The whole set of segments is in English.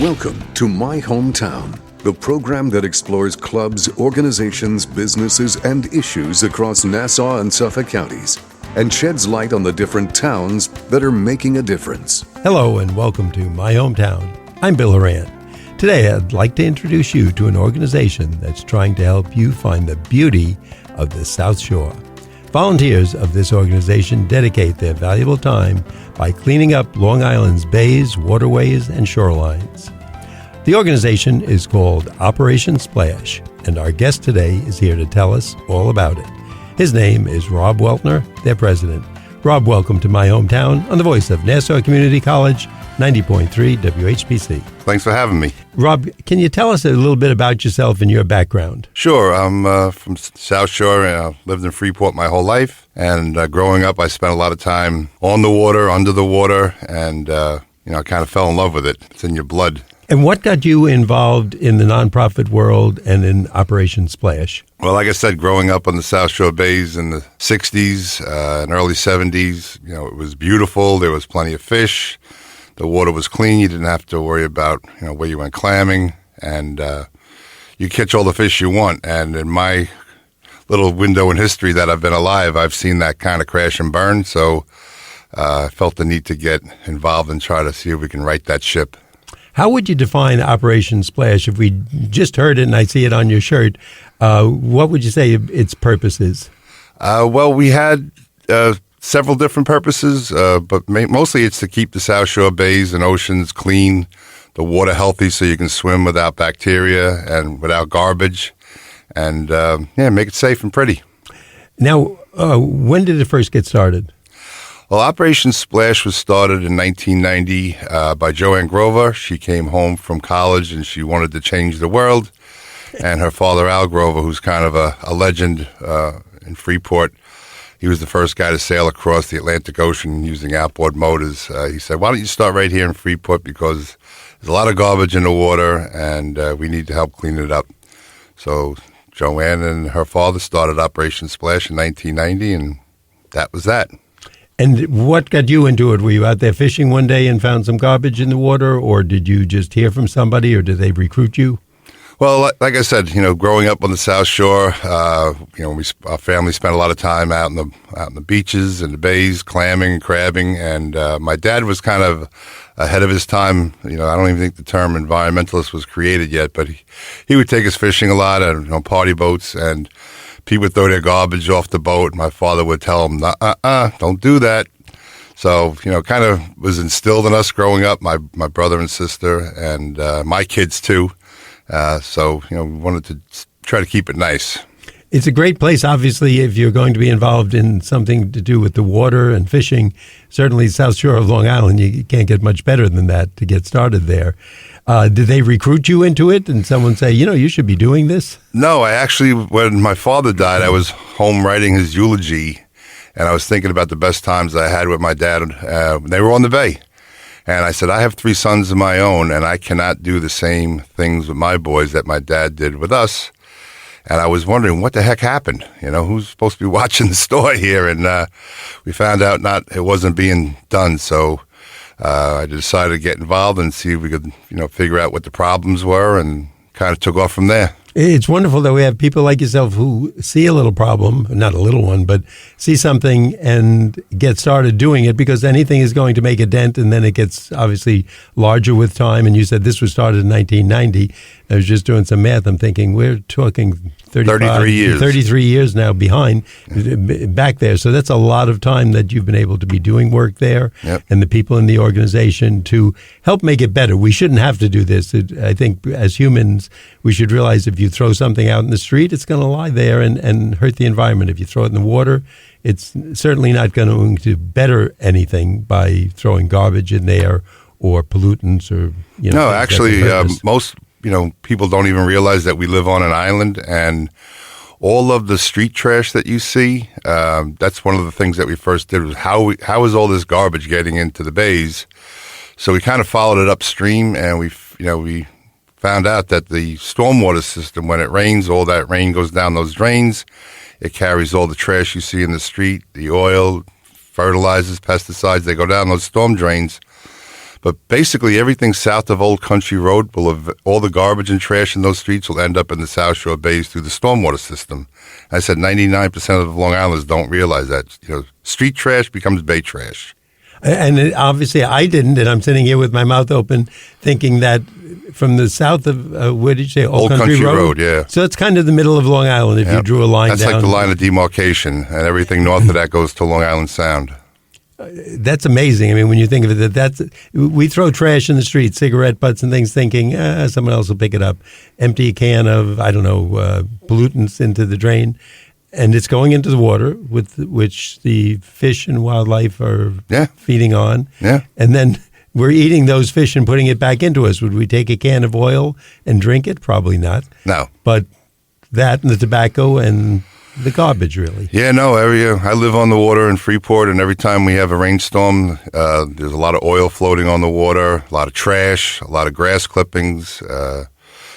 Welcome to My Hometown, the program that explores clubs, organizations, businesses, and issues across Nassau and Suffolk counties and sheds light on the different towns that are making a difference. Hello and welcome to My Hometown. I'm Bill Horan. Today I'd like to introduce you to an organization that's trying to help you find the beauty of the South Shore. Volunteers of this organization dedicate their valuable time by cleaning up Long Island's bays, waterways, and shorelines. The organization is called Operation Splash, and our guest today is here to tell us all about it. His name is Rob Weltner, their president. Rob, welcome to My Hometown on the voice of Nassau Community College, 90.3 WHPC. Thanks for having me. Rob, can you tell us a little bit about yourself and your background? Sure. I'm from South Shore. Lived in Freeport my whole life. And growing up, I spent a lot of time on the water, under the water, and, I kind of fell in love with it. It's in your blood. And what got you involved in the nonprofit world and in Operation Splash? Well, like I said, growing up on the South Shore bays in the 60s and early 70s, it was beautiful. There was plenty of fish. The water was clean. You didn't have to worry about, where you went clamming. And you catch all the fish you want. And in my little window in history that I've been alive, I've seen that kind of crash and burn. So I felt the need to get involved and try to see if we can right that ship. How would you define Operation Splash? If we just heard it and I see it on your shirt, what would you say its purpose is? Well, we had several different purposes, but mostly it's to keep the South Shore bays and oceans clean, the water healthy so you can swim without bacteria and without garbage, and make it safe and pretty. Now, when did it first get started? Well, Operation Splash was started in 1990 by Joanne Grover. She came home from college and she wanted to change the world. And her father, Al Grover, who's kind of a legend in Freeport, he was the first guy to sail across the Atlantic Ocean using outboard motors. He said, why don't you start right here in Freeport because there's a lot of garbage in the water and we need to help clean it up. So Joanne and her father started Operation Splash in 1990, and that was that. And what got you into it? Were you out there fishing one day and found some garbage in the water, or did you just hear from somebody, or did they recruit you? Well, like I said, growing up on the South Shore, our family spent a lot of time out in the beaches and the bays, clamming and crabbing, and my dad was kind of ahead of his time. I don't even think the term environmentalist was created yet, but he would take us fishing a lot on party boats, and people would throw their garbage off the boat. My father would tell them, don't do that. So, kind of was instilled in us growing up, my brother and sister, and my kids too. So, we wanted to try to keep it nice. It's a great place, obviously, if you're going to be involved in something to do with the water and fishing. Certainly, South Shore of Long Island, you can't get much better than that to get started there. Did they recruit you into it and someone say, you should be doing this? No, I actually, when my father died, I was home writing his eulogy, and I was thinking about the best times I had with my dad when they were on the bay. And I said, I have 3 sons of my own, and I cannot do the same things with my boys that my dad did with us. And I was wondering what the heck happened. Who's supposed to be watching the store here? And we found out it wasn't being done. So I decided to get involved and see if we could, figure out what the problems were, and kind of took off from there. It's wonderful that we have people like yourself who see a little problem, not a little one, but see something and get started doing it, because anything is going to make a dent, and then it gets obviously larger with time. And you said this was started in 1990. I was just doing some math. I'm thinking we're talking 33 years now behind back there. So that's a lot of time that you've been able to be doing work there. Yep. And the people in the organization to help make it better. We shouldn't have to do this. I think as humans, we should realize if you throw something out in the street, it's going to lie there and hurt the environment. If you throw it in the water, it's certainly not going to better anything by throwing garbage in there or pollutants or, No, actually, most people don't even realize that we live on an island, and all of the street trash that you see, that's one of the things that we first did was how is all this garbage getting into the bays? So we kind of followed it upstream, and we found out that the stormwater system, when it rains, all that rain goes down those drains. It carries all the trash you see in the street, the oil, fertilizers, pesticides, they go down those storm drains. But basically, everything south of Old Country Road all the garbage and trash in those streets will end up in the South Shore bays through the stormwater system. I said 99% of Long Islanders don't realize that. Street trash becomes bay trash. And obviously I didn't, and I'm sitting here with my mouth open thinking that from the south of, where did you say? Old Country Road, yeah. So it's kind of the middle of Long Island if you drew a line down. That's like the line of demarcation, and everything north of that goes to Long Island Sound. That's amazing. I mean, when you think of it, we throw trash in the street, cigarette butts and things, thinking someone else will pick it up. Empty a can of, pollutants into the drain. And it's going into the water, with which the fish and wildlife are feeding on. Yeah. And then we're eating those fish and putting it back into us. Would we take a can of oil and drink it? Probably not. No. But that and the tobacco and the garbage, really. Yeah, no. I live on the water in Freeport, and every time we have a rainstorm, there's a lot of oil floating on the water, a lot of trash, a lot of grass clippings.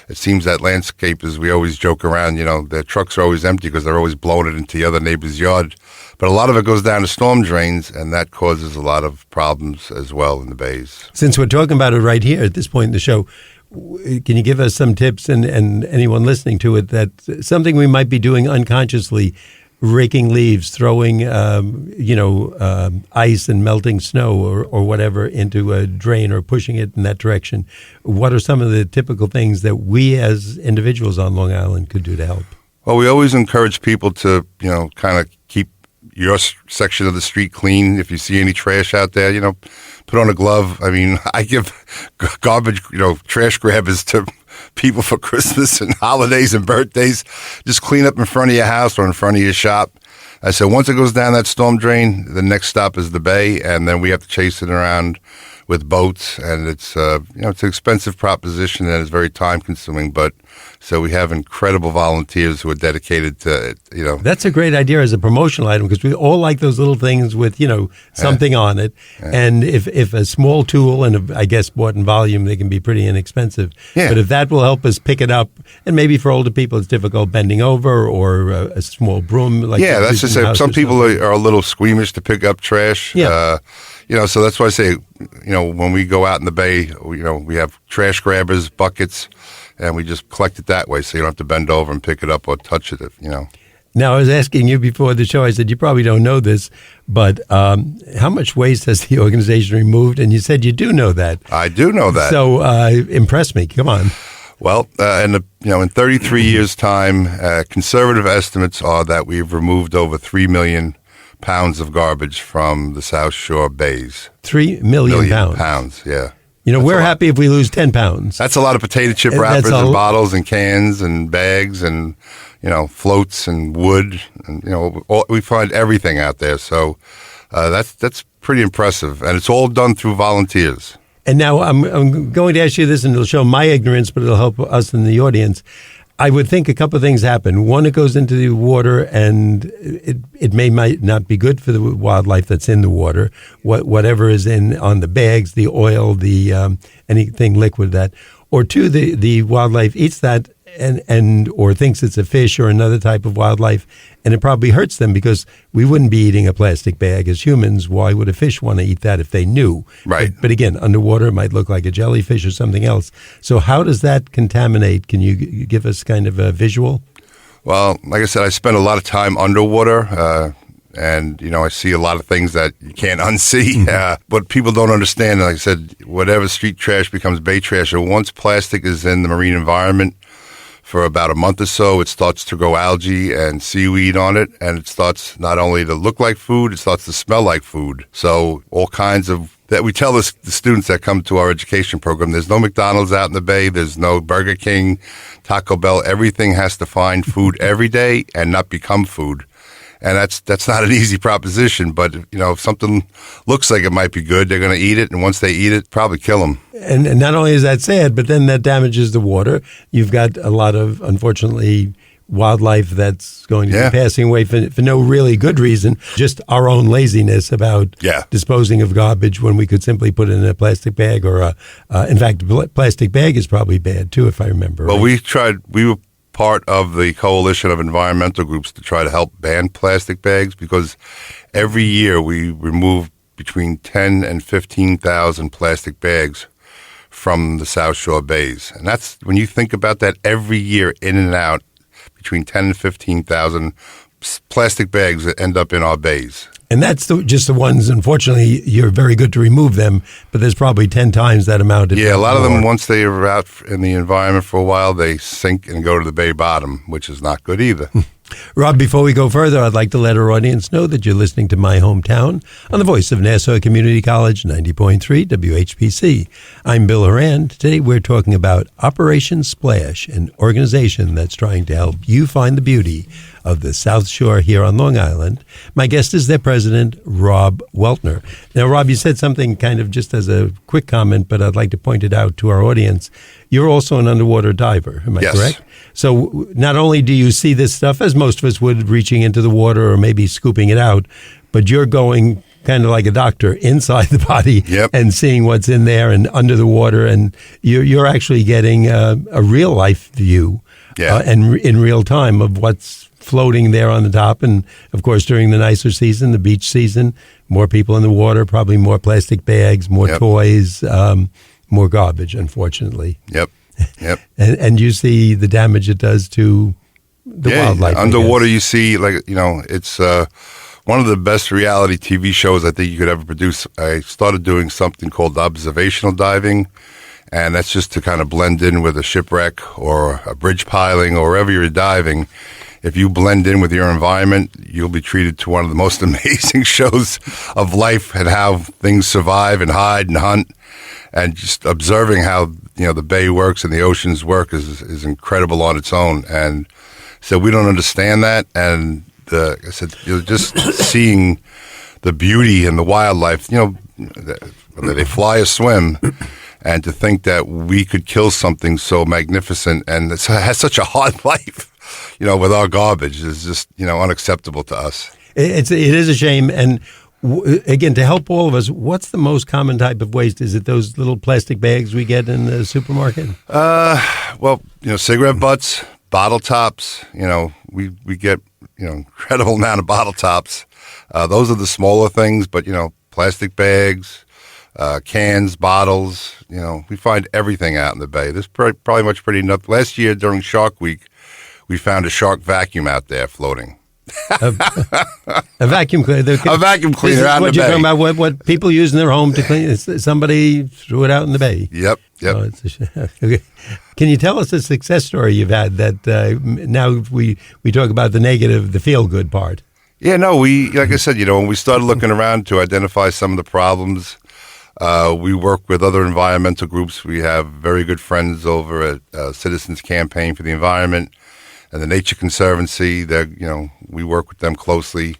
It seems that landscapers, we always joke around, their trucks are always empty because they're always blowing it into the other neighbor's yard. But a lot of it goes down to storm drains, and that causes a lot of problems as well in the bays. Since we're talking about it right here at this point in the show, can you give us some tips and anyone listening to it that something we might be doing unconsciously, raking leaves, throwing, ice and melting snow or whatever into a drain or pushing it in that direction? What are some of the typical things that we as individuals on Long Island could do to help? Well, we always encourage people to, kind of keep your section of the street clean. If you see any trash out there, put on a glove. I mean, I give garbage, trash grabbers to people for Christmas and holidays and birthdays. Just clean up in front of your house or in front of your shop. I said, once it goes down that storm drain, the next stop is the bay, and then we have to chase it around with boats, and it's it's an expensive proposition and it's very time consuming, but so we have incredible volunteers who are dedicated to it, That's a great idea as a promotional item, because we all like those little things with, something on it. Yeah. And if a small tool, and I guess bought in volume, they can be pretty inexpensive. Yeah. But if that will help us pick it up, and maybe for older people it's difficult bending over, or a small broom. That's to say, some people are a little squeamish to pick up trash. Yeah. So that's why I say, when we go out in the bay, we have trash grabbers, buckets, and we just collect it that way, so you don't have to bend over and pick it up or touch it, Now, I was asking you before the show, I said, you probably don't know this, but how much waste has the organization removed? And you said you do know that. I do know that. So impress me. Come on. Well, in 33 years' time, conservative estimates are that we've removed over 3 million pounds of garbage from the South Shore bays. 3 million pounds? Yeah. We're happy if we lose 10 pounds. That's a lot of potato chip wrappers and bottles and cans and bags and, floats and wood. And, we find everything out there. So that's pretty impressive. And it's all done through volunteers. And now I'm going to ask you this, and it'll show my ignorance, but it'll help us in the audience. I would think a couple of things happen. One, it goes into the water, and it might not be good for the wildlife that's in the water. Whatever is on the bags, the oil, the anything liquid that. Or two, the wildlife eats that and or thinks it's a fish or another type of wildlife, and it probably hurts them, because we wouldn't be eating a plastic bag as humans. Why would a fish want to eat that if they knew? Right. But again, underwater it might look like a jellyfish or something else. So how does that contaminate? Can you give us kind of a visual? Well, like I said, I spend a lot of time underwater, and, I see a lot of things that you can't unsee. But people don't understand, like I said, whatever street trash becomes bay trash. And once plastic is in the marine environment for about a month or so, it starts to grow algae and seaweed on it. And it starts not only to look like food, it starts to smell like food. So all kinds of that we tell the students that come to our education program, there's no McDonald's out in the bay, there's no Burger King, Taco Bell. Everything has to find food every day and not become food. And that's not an easy proposition, but if something looks like it might be good, they're going to eat it, and once they eat it, probably kill them. And not only is that sad, but then that damages the water. You've got a lot of, unfortunately, wildlife that's going to be passing away for no really good reason, just our own laziness about disposing of garbage when we could simply put it in a plastic bag, or in fact, plastic bag is probably bad too, if I remember. Well, right. we were part of the coalition of environmental groups to try to help ban plastic bags, because every year we remove between 10 and 15,000 plastic bags from the South Shore bays. And that's, when you think about that, every year in and out, between 10 and 15,000 plastic bags that end up in our bays. And that's just the ones, unfortunately, you're very good to remove them, but there's probably 10 times that amount. Yeah, a lot of them, once they are out in the environment for a while, they sink and go to the bay bottom, which is not good either. Rob, before we go further, I'd like to let our audience know that you're listening to My Hometown on the voice of Nassau Community College, 90.3 WHPC. I'm Bill Horan. Today we're talking about Operation Splash, an organization that's trying to help you find the beauty of the South Shore here on Long Island. My guest is their president, Rob Weltner. Now, Rob, you said something kind of just as a quick comment, but I'd like to point it out to our audience. You're also an underwater diver, am I correct? So not only do you see this stuff, as most of us would, reaching into the water or maybe scooping it out, but you're going kind of like a doctor inside the body and seeing what's in there and under the water, and you're actually getting a real life view and in real time of what's floating there on the top. And of course, during the nicer season, the beach season, more people in the water, probably more plastic bags, more toys, more garbage, unfortunately. Yep. And you see the damage it does to the wildlife. Underwater, you see, it's one of the best reality TV shows I think you could ever produce. I started doing something called observational diving, and that's just to kind of blend in with a shipwreck or a bridge piling or wherever you're diving. If you blend in with your environment, you'll be treated to one of the most amazing shows of life and how things survive and hide and hunt. And just observing how, the bay works and the oceans work is incredible on its own. And so we don't understand that. And I said, just seeing the beauty and the wildlife, whether they fly or swim, and to think that we could kill something so magnificent and it has such a hard life, with our garbage is just, unacceptable to us. It is a shame. And again, to help all of us, what's the most common type of waste? Is it those little plastic bags we get in the supermarket? Well, cigarette butts, bottle tops, we get, incredible amount of bottle tops. Those are the smaller things, but, plastic bags, cans, bottles, we find everything out in the bay. There's probably much pretty enough. Last year during Shark Week, we found a shark vacuum out there floating. A vacuum cleaner. A vacuum cleaner out in the bay. What you're talking about? What people use in their home to clean? Somebody threw it out in the bay. Yep. Oh, okay. Can you tell us a success story you've had that now we talk about the negative, the feel good part? Yeah, no, like I said, when we started looking around to identify some of the problems, we work with other environmental groups. We have very good friends over at Citizens Campaign for the Environment and the Nature Conservancy. We work with them closely,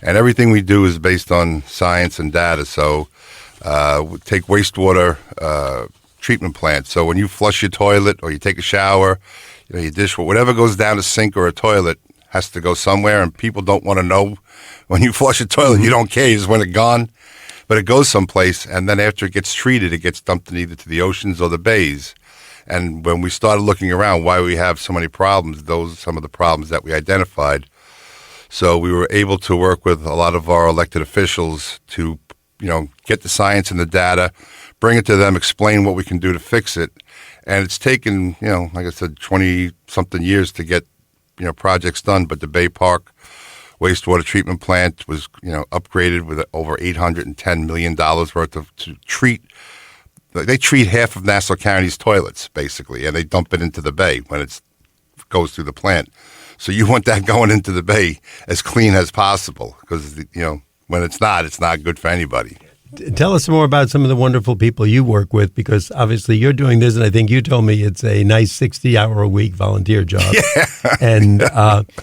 and everything we do is based on science and data. So we take wastewater treatment plants. So when you flush your toilet or you take a shower, your dish, whatever goes down a sink or a toilet has to go somewhere, and people don't want to know when you flush a toilet. You don't care, you just want it gone. But it goes someplace, and then after it gets treated, it gets dumped in either to the oceans or the bays. And when we started looking around why we have so many problems, those are some of the problems that we identified. So we were able to work with a lot of our elected officials to, get the science and the data, bring it to them, explain what we can do to fix it. And it's taken, like I said, 20-something years to get, projects done. But the Bay Park wastewater treatment plant was, upgraded with over $810 million worth to treat. They treat half of Nassau County's toilets, basically, and they dump it into the bay when it goes through the plant. So you want that going into the bay as clean as possible, because, when it's not good for anybody. Tell us more about some of the wonderful people you work with, because obviously you're doing this, and I think you told me it's a nice 60-hour-a-week volunteer job. Yeah. And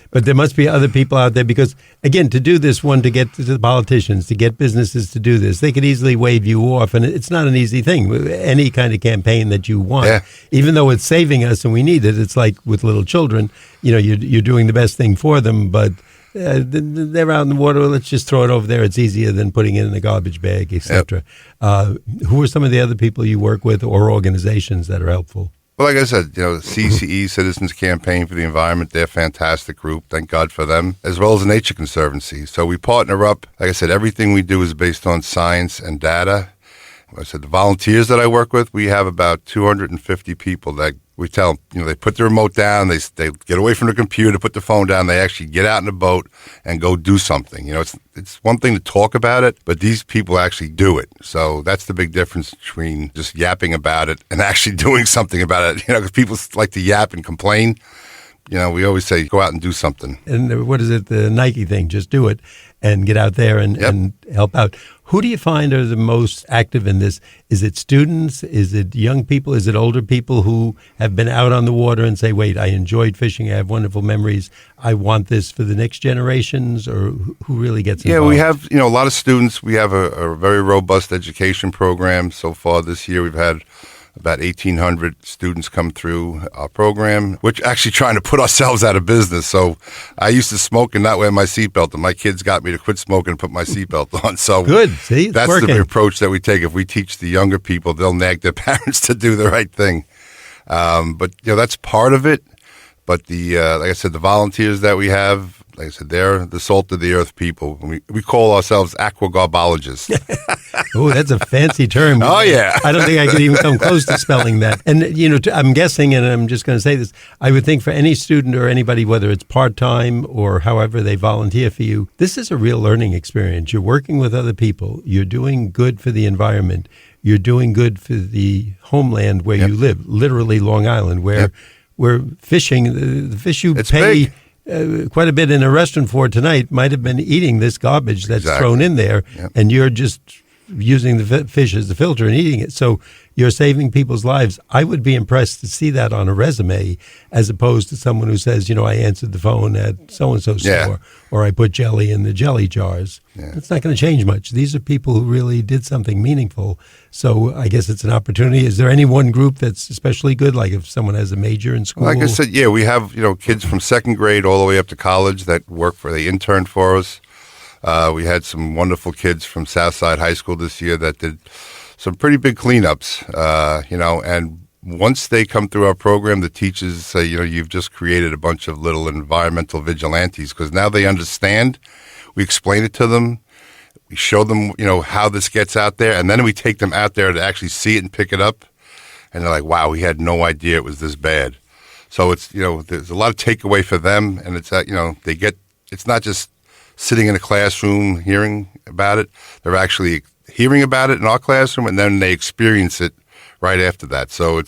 but there must be other people out there, because, again, to do this, to get to the politicians, to get businesses to do this, they could easily wave you off, and it's not an easy thing. Any kind of campaign that you want, even though it's saving us and we need it, it's like with little children, you're doing the best thing for them, but they're out in the water. Let's just throw it over there. It's easier than putting it in a garbage bag, etc. Who are some of the other people you work with or organizations that are helpful? Well, like I said, CCE, Citizens Campaign for the Environment, they're a fantastic group. Thank God for them, as well as the Nature Conservancy. So we partner up. Like I said, everything we do is based on science and data. Like I said, the volunteers that I work with, we have about 250 people that we tell them, they put the remote down, they get away from the computer, put the phone down, they actually get out in the boat and go do something. It's one thing to talk about it, but these people actually do it. So that's the big difference between just yapping about it and actually doing something about it. Because people like to yap and complain. We always say, go out and do something. And what is it, the Nike thing, just do it and get out there and help out. Who do you find are the most active in this? Is it students? Is it young people? Is it older people who have been out on the water and say, wait, I enjoyed fishing, I have wonderful memories, I want this for the next generations? Or who really gets involved? Yeah, we have a lot of students. We have a very robust education program. So far this year we've had about 1,800 students come through our program. We're actually trying to put ourselves out of business. So I used to smoke and not wear my seatbelt, and my kids got me to quit smoking and put my seatbelt on. So good. See, that's working. the approach that we take. If we teach the younger people, they'll nag their parents to do the right thing. But that's part of it. But like I said, the volunteers that we have, like I said, they're the salt of the earth people. We call ourselves aquagarbologists. Oh, that's a fancy term. Oh, yeah. I don't think I could even come close to spelling that. And, I'm guessing, and I'm just going to say this, I would think for any student or anybody, whether it's part-time or however they volunteer for you, this is a real learning experience. You're working with other people. You're doing good for the environment. You're doing good for the homeland where you live, literally Long Island, where fishing, the fish you pay quite a bit in a restaurant for tonight might have been eating this garbage that's thrown in there, and you're just using the fish as the filter and eating it. So you're saving people's lives. I would be impressed to see that on a resume as opposed to someone who says, I answered the phone at so-and-so store, or I put jelly in the jelly jars. Yeah. It's not going to change much. These are people who really did something meaningful. So I guess it's an opportunity. Is there any one group that's especially good, like if someone has a major in school? Like I said, we have kids from second grade all the way up to college that they interned for us. We had some wonderful kids from Southside High School this year that did some pretty big cleanups, and once they come through our program, the teachers say, you've just created a bunch of little environmental vigilantes, because now they understand. We explain it to them. We show them, how this gets out there, and then we take them out there to actually see it and pick it up, and they're like, wow, we had no idea it was this bad. So it's, there's a lot of takeaway for them, and it's, they get, it's not just sitting in a classroom hearing about it. They're actually hearing about it in our classroom, and then they experience it right after that. So it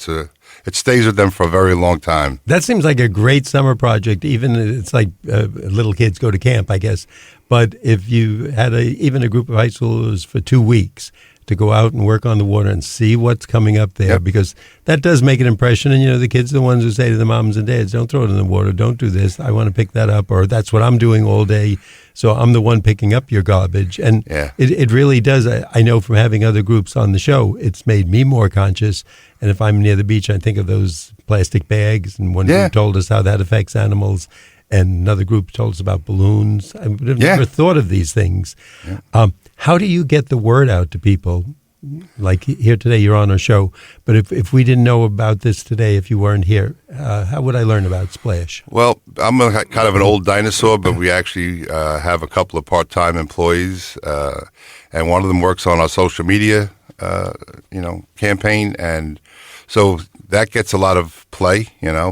stays with them for a very long time. That seems like a great summer project. Even it's like little kids go to camp, I guess. But if you had even a group of high schoolers for 2 weeks to go out and work on the water and see what's coming up there, because that does make an impression. And, the kids are the ones who say to the moms and dads, don't throw it in the water, don't do this, I want to pick that up, or that's what I'm doing all day, so I'm the one picking up your garbage. And it really does. I know from having other groups on the show, it's made me more conscious. And if I'm near the beach, I think of those plastic bags, and one group told us how that affects animals, and another group told us about balloons. I would have never thought of these things. Yeah. How do you get the word out to people? Like here today, you're on our show, but if we didn't know about this today, if you weren't here, how would I learn about Splash? Well, I'm kind of an old dinosaur, but we actually have a couple of part-time employees, and one of them works on our social media, campaign, and so that gets a lot of play.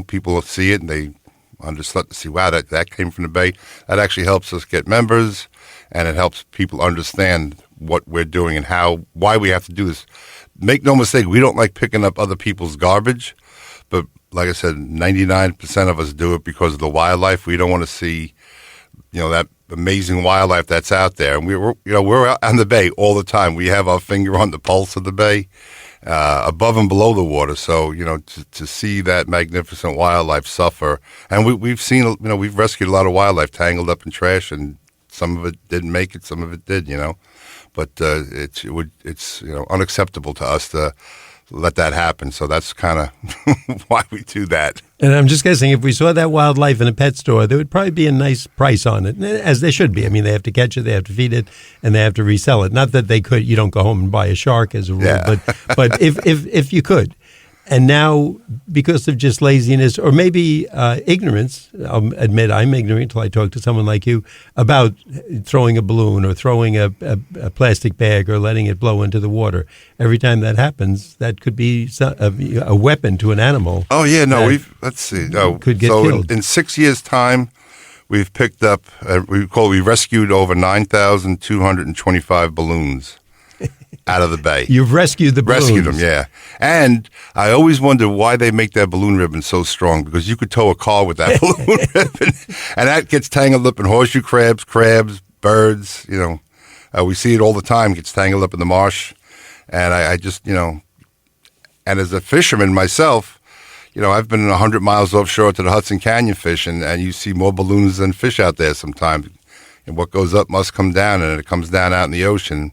People see it and they understand to see, wow, that came from the Bay. That actually helps us get members, and it helps people understand what we're doing and why we have to do this. Make no mistake, we don't like picking up other people's garbage, but like I said, 99% of us do it because of the wildlife. We don't want to see, that amazing wildlife that's out there. And we're out on the Bay all the time. We have our finger on the pulse of the Bay, above and below the water. So, to see that magnificent wildlife suffer, and we've seen, we've rescued a lot of wildlife tangled up in trash, and some of it didn't make it, some of it did, but it's unacceptable to us to let that happen. So that's kind of why we do that. And I'm just guessing, if we saw that wildlife in a pet store, there would probably be a nice price on it, as there should be. I mean, they have to catch it, they have to feed it, and they have to resell it. Not that you don't go home and buy a shark as a rule, but if you could. And now, because of just laziness or maybe ignorance, I'll admit I'm ignorant until I talk to someone like you about throwing a balloon or throwing a plastic bag or letting it blow into the water. Every time that happens, that could be a weapon to an animal. Oh, yeah, no, let's see. No, could get killed. In 6 years' time, we've picked up, we rescued over 9,225 balloons out of the bay. You've rescued the balloons. Rescued them, yeah. And I always wonder why they make that balloon ribbon so strong, because you could tow a car with that balloon ribbon, and that gets tangled up in horseshoe crabs, birds, we see it all the time, gets tangled up in the marsh. And I just, and as a fisherman myself, I've been 100 miles offshore to the Hudson Canyon fishing, and you see more balloons than fish out there sometimes. And what goes up must come down, and it comes down out in the ocean.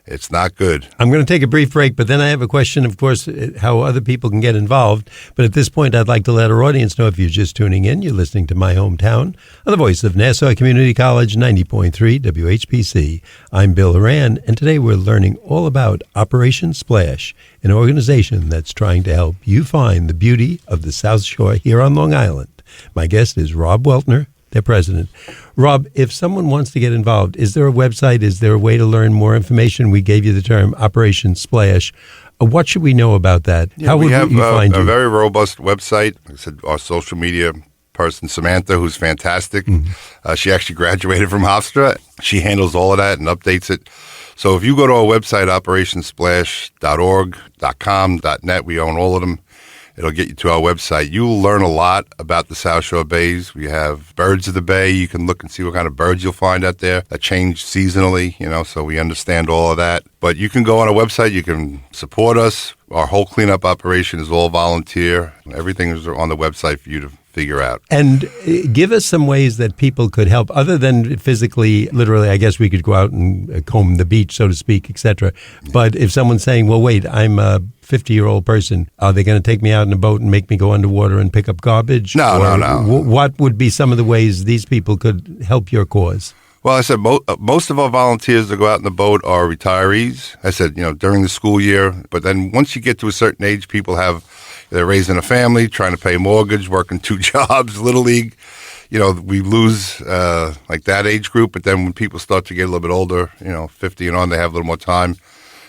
It's not good. I'm going to take a brief break, but then I have a question, of course, how other people can get involved. But at this point, I'd like to let our audience know, if you're just tuning in, you're listening to My Hometown on the voice of Nassau Community College, 90.3 WHPC. I'm Bill Horan, and today we're learning all about Operation Splash, an organization that's trying to help you find the beauty of the South Shore here on Long Island. My guest is Rob Weltner, their president. Rob, if someone wants to get involved, is there a website? Is there a way to learn more information? We gave you the term Operation Splash. What should we know about that? Yeah, How would you find you? We have a very robust website. Like I said, our social media person, Samantha, who's fantastic. Mm-hmm. She actually graduated from Hofstra. She handles all of that and updates it. So if you go to our website, operationsplash.org, .com, .net, we own all of them. It'll get you to our website. You'll learn a lot about the South Shore Bays. We have birds of the bay. You can look and see what kind of birds you'll find out there that change seasonally, so we understand all of that. But you can go on our website. You can support us. Our whole cleanup operation is all volunteer. Everything is on the website for you to figure out. And give us some ways that people could help, other than physically, literally. I guess we could go out and comb the beach, so to speak, etc. But if someone's saying, well, wait, I'm a 50-year-old person, are they going to take me out in a boat and make me go underwater and pick up garbage? No. What would be some of the ways these people could help your cause? Well, I said most of our volunteers that go out in the boat are retirees. I said, during the school year. But then once you get to a certain age, they're raising a family, trying to pay a mortgage, working 2 jobs, Little League. We lose like that age group. But then when people start to get a little bit older, 50 and on, they have a little more time.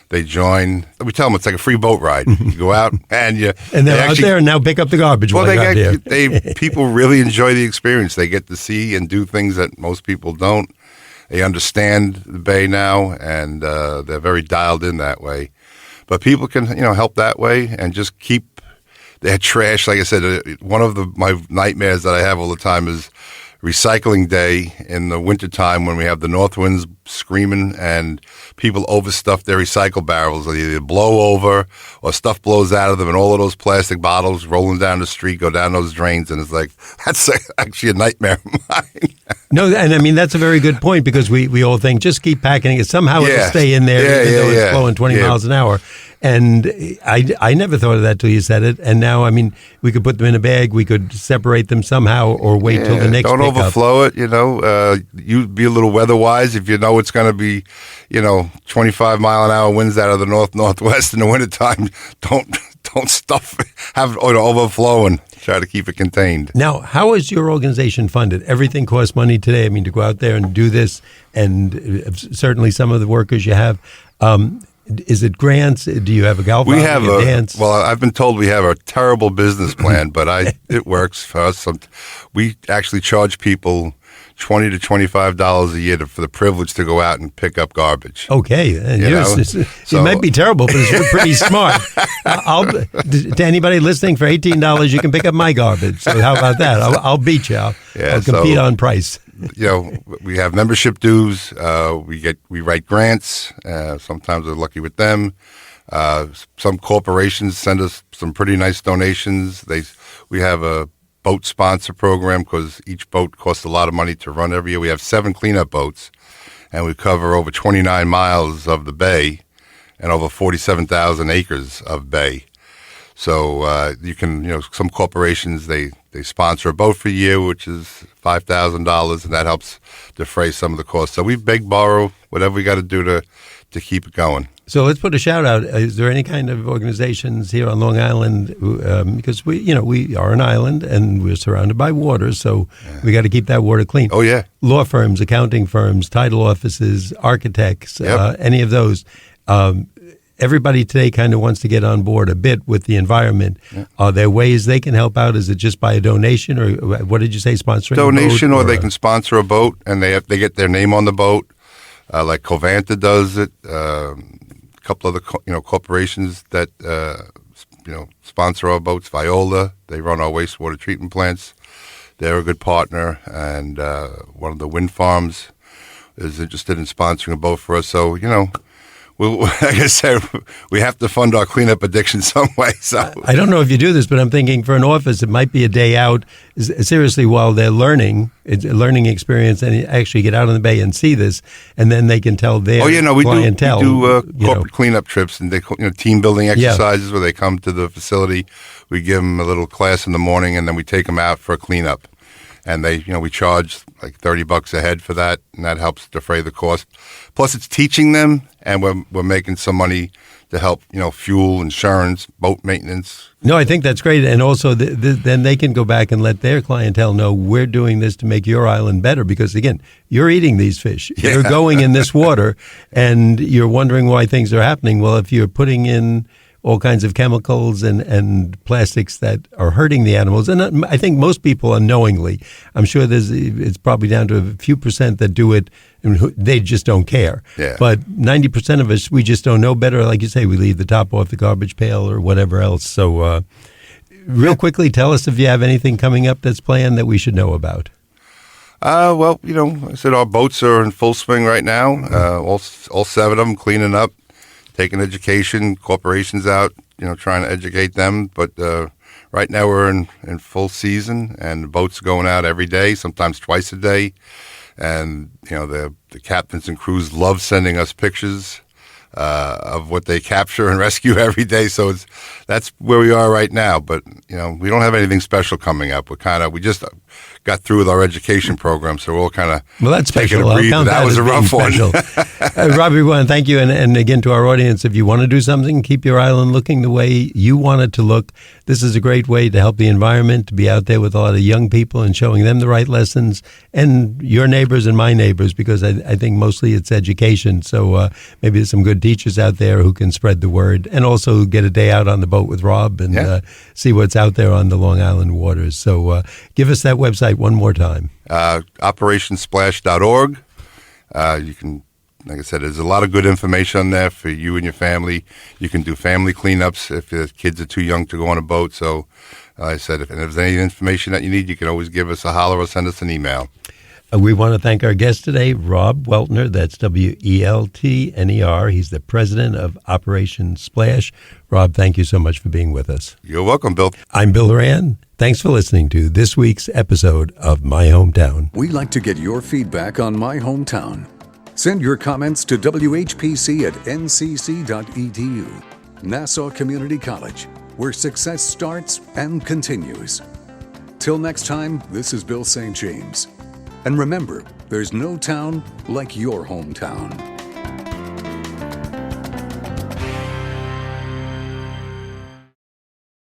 They join. We tell them it's like a free boat ride. You go out and they're out there and now pick up the garbage. Well, people really enjoy the experience. They get to see and do things that most people don't. They understand the bay now, and they're very dialed in that way. But people can, help that way and just keep their trash. Like I said, one of my nightmares that I have all the time is recycling day in the wintertime when we have the north winds screaming and people overstuff their recycle barrels. They either blow over or stuff blows out of them, and all of those plastic bottles rolling down the street go down those drains, and it's like, that's actually a nightmare of mine. No, and I mean, that's a very good point, because we all think just keep packing it. Somehow it'll stay in there even though it's blowing 20 miles an hour. And I never thought of that till you said it. And now, I mean, we could put them in a bag. We could separate them somehow or wait till the next Don't pickup. overflow it, You be a little weather-wise. If you know it's going to be, 25-mile-an-hour winds out of the north-northwest in the wintertime, don't stuff it. Have it overflowing. Try to keep it contained. Now, how is your organization funded? Everything costs money today. I mean, to go out there and do this, and certainly some of the workers you have. Is it grants? Do you have a golf? We have a dance? Well, I've been told we have a terrible business plan, but it works for us. We actually charge people $20 to $25 a year for the privilege to go out and pick up garbage. Okay, and it might be terrible, but it's pretty smart. To anybody listening, for $18 you can pick up my garbage. So how about that? I'll beat you. I'll compete on price. We have membership dues. We write grants. Sometimes we're lucky with them. Some corporations send us some pretty nice donations. We have a boat sponsor program because each boat costs a lot of money to run every year. We have 7 cleanup boats, and we cover over 29 miles of the bay and over 47,000 acres of bay. So you can, some corporations, they sponsor a boat for a year, which is $5,000, and that helps defray some of the costs. So we beg, borrow, whatever we got to do to keep it going. So let's put a shout out. Is there any kind of organizations here on Long Island? Because we are an island and we're surrounded by water, so we got to keep that water clean. Oh, yeah. Law firms, accounting firms, title offices, architects, any of those. Everybody today kind of wants to get on board a bit with the environment. Yeah. Are there ways they can help out? Is it just by a donation, or what did you say, sponsoring donation, a boat, or they can sponsor a boat and they get their name on the boat, like Covanta does it. A couple of the corporations that sponsor our boats. Viola, they run our wastewater treatment plants. They're a good partner, and one of the wind farms is interested in sponsoring a boat for us. So like I said, we have to fund our cleanup addiction some way. So I don't know if you do this, but I'm thinking for an office, it might be a day out, seriously, while they're learning. It's a learning experience, and actually get out on the bay and see this, and then they can tell their clientele. We do corporate cleanup trips and team building exercises where they come to the facility. We give them a little class in the morning, and then we take them out for a cleanup. And we charge like $30 a head for that, and that helps defray the cost. Plus, it's teaching them, and we're making some money to help, fuel, insurance, boat maintenance. No, I think that's great, and also then they can go back and let their clientele know we're doing this to make your island better. Because again, you're eating these fish, you're going in this water, and you're wondering why things are happening. Well, if you're putting in all kinds of chemicals and plastics that are hurting the animals. And I think most people unknowingly, I'm sure it's probably down to a few percent that do it, and they just don't care. Yeah. But 90% of us, we just don't know better. Like you say, we leave the top off the garbage pail or whatever else. So real quickly, tell us if you have anything coming up that's planned that we should know about. Well, I said our boats are in full swing right now. All 7 of them cleaning up. Taking education, corporations out, trying to educate them. But right now we're in full season, and the boats are going out every day, sometimes twice a day. And, the captains and crews love sending us pictures of what they capture and rescue every day. So that's where we are right now. But, we don't have anything special coming up. We just got through with our education program, so we're all kind of that's taking special. a breather. That was a rough one. Robbie, we want to thank you. And again, to our audience, if you want to do something, keep your island looking the way you want it to look. This is a great way to help the environment, to be out there with a lot of young people and showing them the right lessons, and your neighbors and my neighbors, because I think mostly it's education. So maybe there's some good teachers out there who can spread the word, and also get a day out on the boat with Rob and see what's out there on the Long Island waters. So give us that website one more time. Operationsplash.org. You can, like I said, there's a lot of good information on there for you and your family. You can do family cleanups if the kids are too young to go on a boat. So I said, if there's any information that you need, you can always give us a holler or send us an email. We want to thank our guest today, Rob Weltner. That's Weltner. He's the president of Operation Splash. Rob, thank you so much for being with us. You're welcome, Bill. I'm Bill Horan. Thanks for listening to this week's episode of My Hometown. We'd like to get your feedback on My Hometown. Send your comments to WHPC@ncc.edu. Nassau Community College, where success starts and continues. Till next time, this is Bill St. James. And remember, there's no town like your hometown.